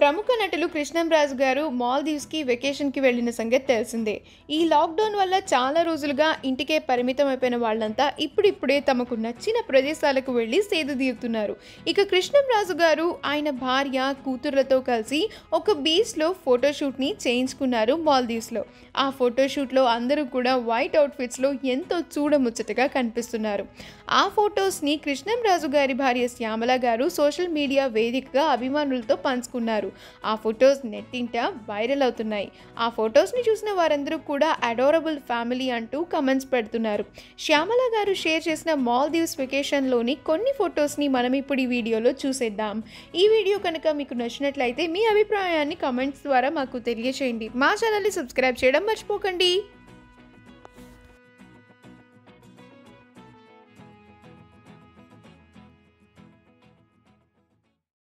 ప్రముఖ నటులు కృష్ణంరాజు గారు మాల్దీవ్స్కి వెకేషన్కి వెళ్ళిన సంగతి తెలిసిందే. ఈ లాక్డౌన్ వల్ల చాలా రోజులుగా ఇంటికే పరిమితం అయిపోయిన వాళ్ళంతా ఇప్పుడిప్పుడే తమకు నచ్చిన ప్రదేశాలకు వెళ్ళి సేదతీరుతున్నారు. ఇక కృష్ణంరాజు గారు ఆయన భార్య కూతుర్లతో కలిసి ఒక బీచ్లో ఫోటోషూట్ని చేయించుకున్నారు మాల్దీవ్స్లో. ఆ ఫోటోషూట్లో అందరూ కూడా వైట్ అవుట్ఫిట్స్లో ఎంతో చూడముచ్చటగా కనిపిస్తున్నారు. ఆ ఫొటోస్ని కృష్ణంరాజు గారి భార్య శ్యామల గారు సోషల్ మీడియా వేదికగా అభిమానులతో పంచుకున్నారు. ఆ ఫొటోస్ నెట్టింట వైరల్ అవుతున్నాయి. ఆ ఫొటోస్ని చూసిన వారందరూ కూడా అడోరబుల్ ఫ్యామిలీ అంటూ కమెంట్స్ పెడుతున్నారు. శ్యామల గారు షేర్ చేసిన మాల్దీవ్స్ వెకేషన్లోని కొన్ని ఫొటోస్ని మనం ఇప్పుడు ఈ వీడియోలో చూసేద్దాం. ఈ వీడియో కనుక మీకు నచ్చినట్లయితే మీ అభిప్రాయాన్ని కమెంట్స్ ద్వారా మాకు తెలియజేయండి. మా ఛానల్ని సబ్స్క్రైబ్ చేయడం మర్చిపోకండి.